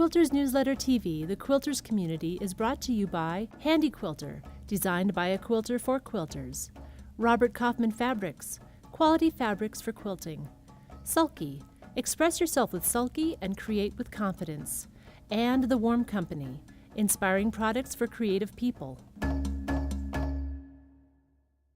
Quilters Newsletter TV, the Quilters community, is brought to you by Handy Quilter, designed by a quilter for quilters. Robert Kaufman Fabrics, quality fabrics for quilting. Sulky, express yourself with Sulky and create with confidence. And The Warm Company, inspiring products for creative people.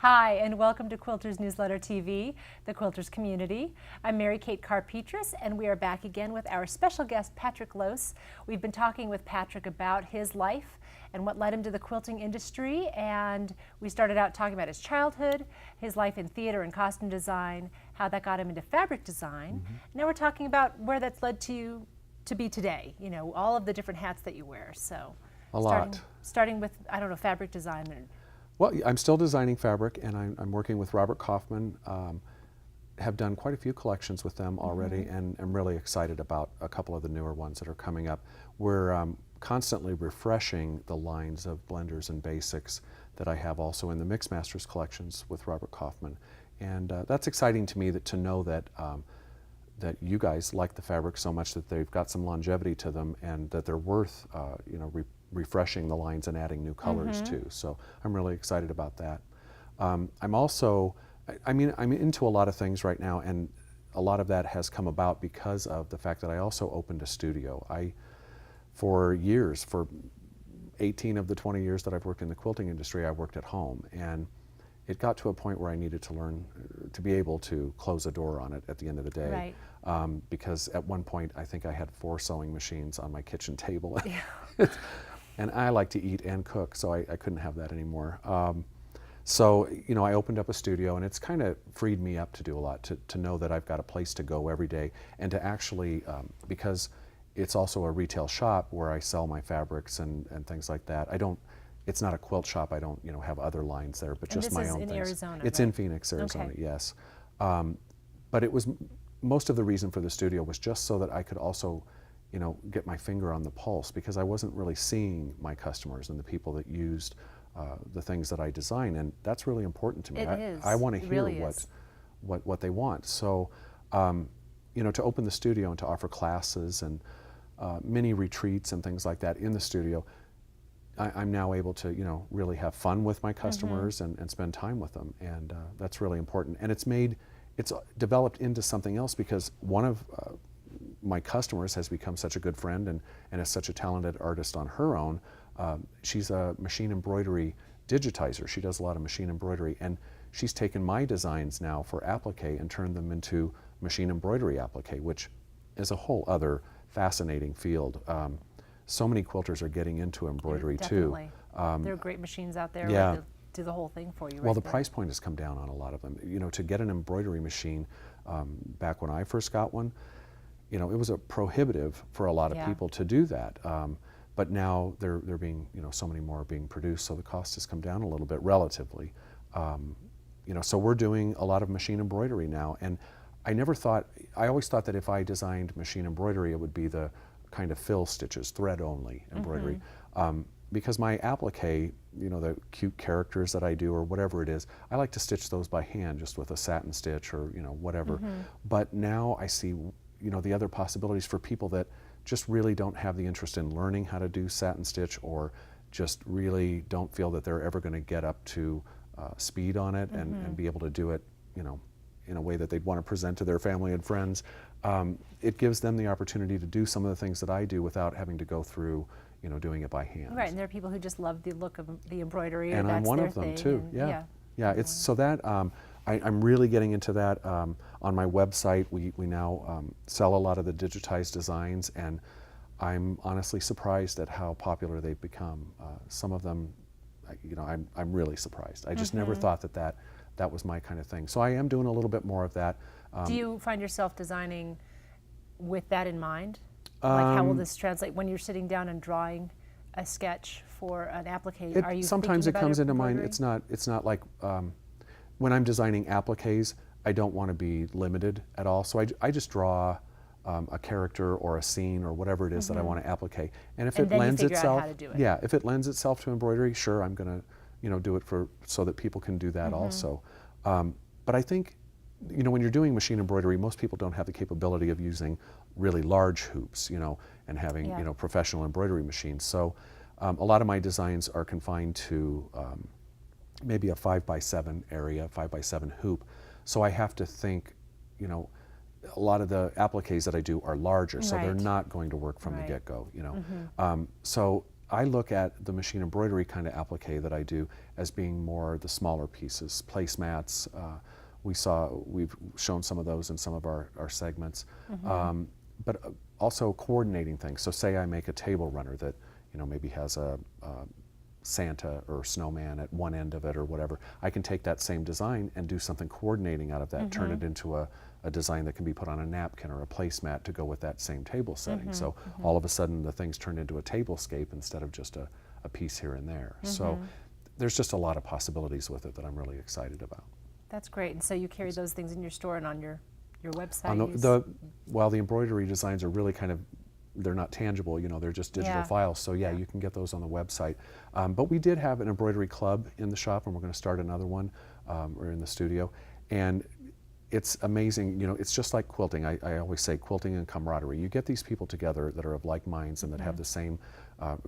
Hi, and welcome to Quilters Newsletter TV, the Quilters community. I'm Mary Kate Carr-Petras, and we are back again with our special guest, Patrick Lose. We've been talking with Patrick about his life and what led him to the quilting industry, and we started out talking about his childhood, his life in theater and costume design, how that got him into fabric design. Now we're talking about where that's led to you to be today, you know, all of the different hats that you wear. So starting with, I don't know, fabric design. Well, I'm still designing fabric, and I'm working with Robert Kaufman. Have done quite a few collections with them already, and I'm really excited about a couple of the newer ones that are coming up. We're constantly refreshing the lines of blenders and basics that I have also in the Mix Masters collections with Robert Kaufman. And that's exciting to me to know that that you guys like the fabric so much that they've got some longevity to them, and that they're worth you know, refreshing the lines and adding new colors too. So I'm really excited about that. I'm also, I'm into a lot of things right now, and a lot of that has come about because of the fact that I also opened a studio. For years, for 18 of the 20 years that I've worked in the quilting industry, I worked at home, and it got to a point where I needed to learn to be able to close a door on it at the end of the day. Right. Because at one point I think I had 4 sewing machines on my kitchen table. Yeah. And I like to eat and cook, so I couldn't have that anymore. So, you know, I opened up a studio, and it's kind of freed me up to do a lot, to know that I've got a place to go every day, and to actually, because it's also a retail shop where I sell my fabrics and things like that. It's not a quilt shop. I don't, you know, have other lines there, but just my own things. This is in Arizona, right? It's in Phoenix, Arizona, okay. Yes. But it was, most of the reason for the studio was just so that I could also, you know, get my finger on the pulse, because I wasn't really seeing my customers and the people that used the things that I design, and that's really important to me. I want to hear really what they want. So, you know, to open the studio and to offer classes and mini retreats and things like that in the studio, I'm now able to, you know, really have fun with my customers and spend time with them, and that's really important. And it's developed into something else, because one of my customers has become such a good friend and is such a talented artist on her own. She's a machine embroidery digitizer. She does a lot of machine embroidery, and she's taken my designs now for applique and turned them into machine embroidery applique, which is a whole other fascinating field. So many quilters are getting into embroidery too. There are great machines out there. Yeah. That do the whole thing for you. Well, the price point has come down on a lot of them. You know, to get an embroidery machine, back when I first got one, you know, it was a prohibitive for a lot of people to do that. But now they're being, you know, so many more are being produced, so the cost has come down a little bit relatively. You know, so we're doing a lot of machine embroidery now, and I always thought that if I designed machine embroidery, it would be the kind of fill stitches, thread only embroidery. Because my applique, you know, the cute characters that I do or whatever it is, I like to stitch those by hand, just with a satin stitch or, you know, whatever. But now I see, you know, the other possibilities for people that just really don't have the interest in learning how to do satin stitch, or just really don't feel that they're ever going to get up to speed on it and be able to do it, you know, in a way that they'd want to present to their family and friends. It gives them the opportunity to do some of the things that I do without having to go through, you know, doing it by hand. Right, and there are people who just love the look of the embroidery, and I'm one of them too. Yeah. It's so that I'm really getting into that. On my website, we now sell a lot of the digitized designs, and I'm honestly surprised at how popular they've become. Some of them, you know, I'm really surprised. I just never thought that was my kind of thing. So I am doing a little bit more of that. Do you find yourself designing with that in mind? Like, how will this translate when you're sitting down and drawing a sketch for an applique? Are you sometimes it comes into mind. It's not like when I'm designing appliques, I don't want to be limited at all. So I just draw a character or a scene or whatever it is that I want to applique. And if it lends itself, if it lends itself to embroidery, sure, I'm going to, you know, do it so that people can do that also. But I think you know, when you're doing machine embroidery, most people don't have the capability of using really large hoops, you know, and having, Yeah. you know, professional embroidery machines. So a lot of my designs are confined to maybe a 5x7 area, 5x7 hoop. So I have to think, you know, a lot of the appliques that I do are larger, so they're Right. not going to work from the Right. get-go, you know. So I look at the machine embroidery kind of applique that I do as being more the smaller pieces, placemats. We've shown some of those in some of our segments, but also coordinating things. So say I make a table runner that, you know, maybe has a Santa or snowman at one end of it or whatever. I can take that same design and do something coordinating out of that, turn it into a design that can be put on a napkin or a placemat to go with that same table setting. So all of a sudden the things turn into a tablescape instead of just a piece here and there. So there's just a lot of possibilities with it that I'm really excited about. That's great. And so you carry those things in your store and on your website? On while the embroidery designs are really kind of, they're not tangible, you know, they're just digital files. So yeah, you can get those on the website. But we did have an embroidery club in the shop, and we're going to start another one, or in the studio. And it's amazing, you know, it's just like quilting. I always say quilting and camaraderie. You get these people together that are of like minds and that have the same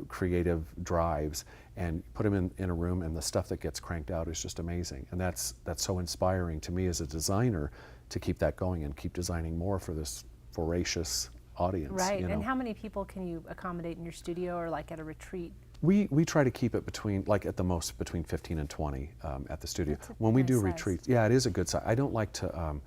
creative drives, and put them in a room, and the stuff that gets cranked out is just amazing. And that's so inspiring to me as a designer to keep that going and keep designing more for this voracious audience. Right. You know? And how many people can you accommodate in your studio or like at a retreat? We try to keep it between, like at the most, between 15 and 20 at the studio. When we nice do size. retreats, yeah, it is a good size. I don't like to,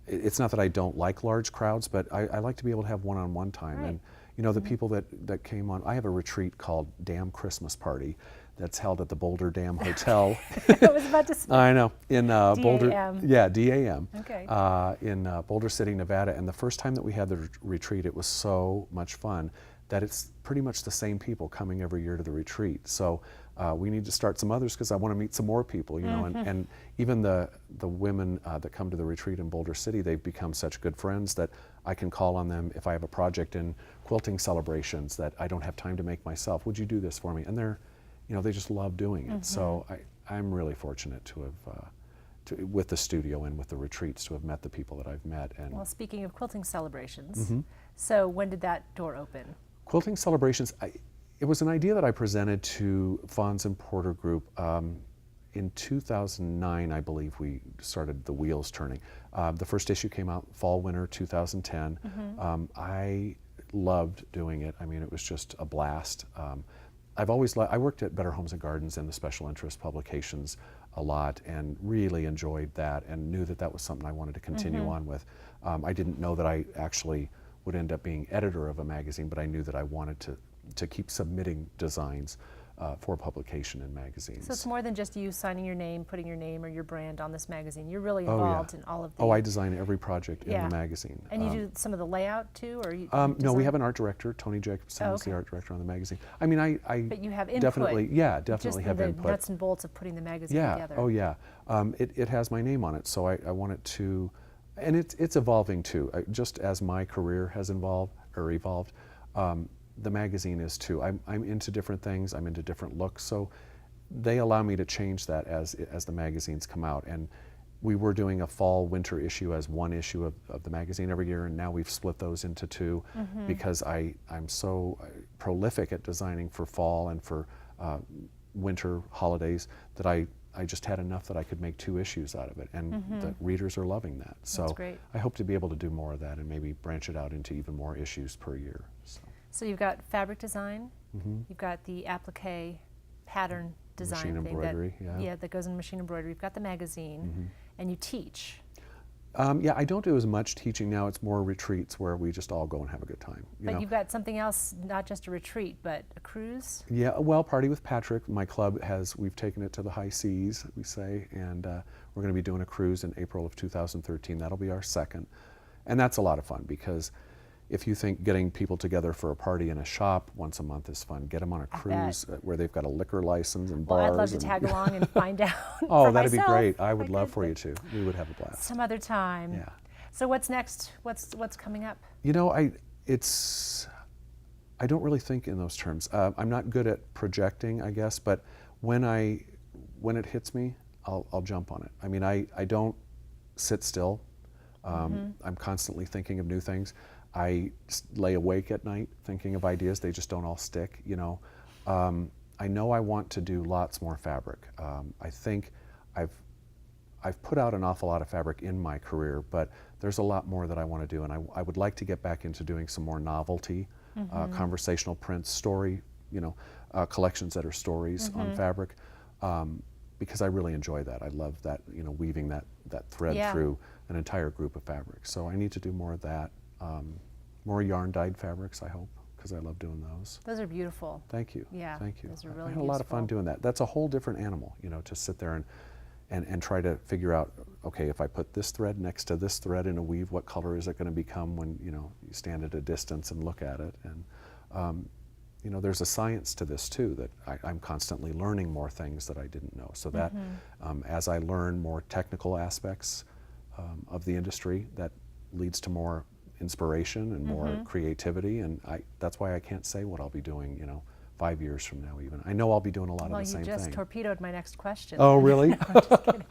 it's not that I don't like large crowds, but I like to be able to have one-on-one time. Right. And you know, the people that came on, I have a retreat called Dam Christmas Party that's held at the Boulder Dam Hotel. I was about to say. I know, in Boulder, DAM. yeah, DAM, Okay. in Boulder City, Nevada. And the first time that we had the retreat, it was so much fun that it's pretty much the same people coming every year to the retreat. So we need to start some others because I want to meet some more people, you know. And even the women that come to the retreat in Boulder City, they've become such good friends that I can call on them if I have a project in quilting celebrations that I don't have time to make myself. Would you do this for me? And they're, you know, they just love doing it. So I'm really fortunate to have, with the studio and with the retreats, to have met the people that I've met. And Well, speaking of quilting celebrations, so when did that door open? Quilting celebrations, it was an idea that I presented to Fons and Porter Group. In 2009, I believe we started the wheels turning. The first issue came out fall, winter 2010. I loved doing it. I mean, it was just a blast. I've always I worked at Better Homes and Gardens and the special interest publications a lot, and really enjoyed that, and knew that that was something I wanted to continue on with. I didn't know that I actually would end up being editor of a magazine, but I knew that I wanted to keep submitting designs for publication in magazines. So it's more than just you signing your name, putting your name or your brand on this magazine. You're really involved in all of the... Oh, I design every project in the magazine. And you do some of the layout too, or you no, we design? have an art director. Tony Jacobson is the art director on the magazine. I mean, I But you have input. definitely Just have the input. nuts and bolts of putting the magazine together. Oh yeah. It has my name on it, so I want it to, and it's evolving too. Just as my career has evolved, the magazine is too. I'm into different things. I'm into different looks, so they allow me to change that as the magazines come out. And we were doing a fall winter issue as one issue of the magazine every year, and now we've split those into two because I'm so prolific at designing for fall and for winter holidays that I just had enough that I could make two issues out of it, and the readers are loving that. So That's great. I hope to be able to do more of that and maybe branch it out into even more issues per year. So you've got fabric design, you've got the applique pattern design Machine thing embroidery, that goes in machine embroidery. You've got the magazine, and you teach. Yeah, I don't do as much teaching now. It's more retreats where we just all go and have a good time. You But know? you've got something else, not just a retreat, but a cruise. Yeah, well, Party with Patrick, my club we've taken it to the high seas, we say, and we're going to be doing a cruise in April of 2013. That'll be our second. And that's a lot of fun because if you think getting people together for a party in a shop once a month is fun, get them on a cruise where they've got a liquor license and bars. Well, I'd love to tag along and find out. Oh, for that'd be myself. great. I would love for you to. We would have a blast. Some other time. Yeah. So what's next? What's coming up? You know, I don't really think in those terms. I'm not good at projecting, I guess, but when it hits me, I'll jump on it. I mean, I don't sit still. I'm constantly thinking of new things. I lay awake at night thinking of ideas. They just don't all stick, you know. I know I want to do lots more fabric. I think I've put out an awful lot of fabric in my career, but there's a lot more that I want to do, and I would like to get back into doing some more novelty, conversational prints, story, you know, collections that are stories on fabric, because I really enjoy that. I love that, you know, weaving that thread through an entire group of fabrics. So I need to do more of that, more yarn-dyed fabrics, I hope, because I love doing those. Those are beautiful. Thank you. Yeah, thank you. Those are really I had a lot of fun doing that. That's a whole different animal, you know, to sit there and try to figure out, okay, if I put this thread next to this thread in a weave, what color is it going to become when, you know, you stand at a distance and look at it. And you know, there's a science to this too, that I'm constantly learning more things that I didn't know. So that as I learn more technical aspects of the industry, that leads to more inspiration and more creativity. And that's why I can't say what I'll be doing, you know, 5 years from now even. I know I'll be doing a lot of the same thing. Well, you just torpedoed my next question. Oh, really? I'm just kidding.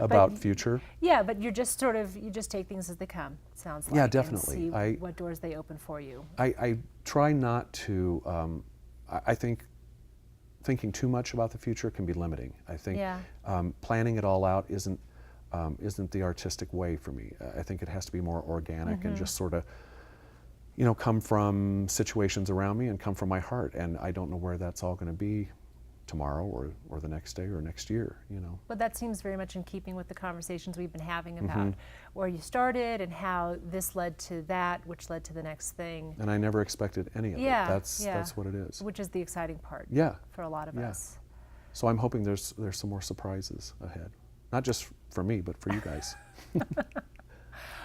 About future? Yeah, but you're just sort of, you just take things as they come, sounds like. Yeah, definitely. And see what doors they open for you. I try not to, I think thinking too much about the future can be limiting. I think planning it all out isn't the artistic way for me. I think it has to be more organic and just sort of, you know, come from situations around me and come from my heart. And I don't know where that's all going to be tomorrow or the next day or next year, you know. But that seems very much in keeping with the conversations we've been having about where you started and how this led to that, which led to the next thing. And I never expected any of it. That's what it is. Which is the exciting part for a lot of us. So I'm hoping there's some more surprises ahead. Not just for me, but for you guys.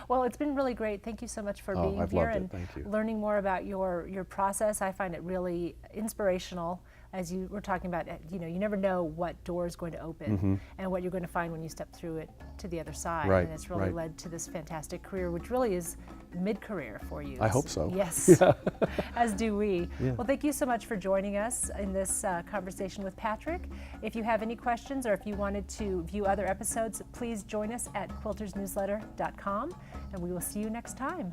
Well, it's been really great. Thank you so much for being here and learning more about your process. I find it really inspirational. As you were talking about, you know, you never know what door is going to open and what you're going to find when you step through it to the other side. Right, and it's really led to this fantastic career, which really is mid-career for you. I hope so. Yes, as do we. Well, thank you so much for joining us in this conversation with Patrick. If you have any questions or if you wanted to view other episodes, please join us at quiltersnewsletter.com, and we will see you next time.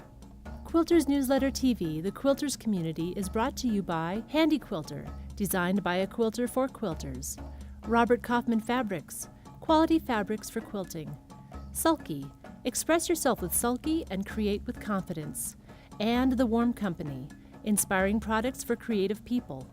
Quilters Newsletter TV, the Quilters community, is brought to you by Handy Quilter, designed by a quilter for quilters. Robert Kaufman Fabrics, quality fabrics for quilting. Sulky, express yourself with Sulky and create with confidence. And The Warm Company, inspiring products for creative people.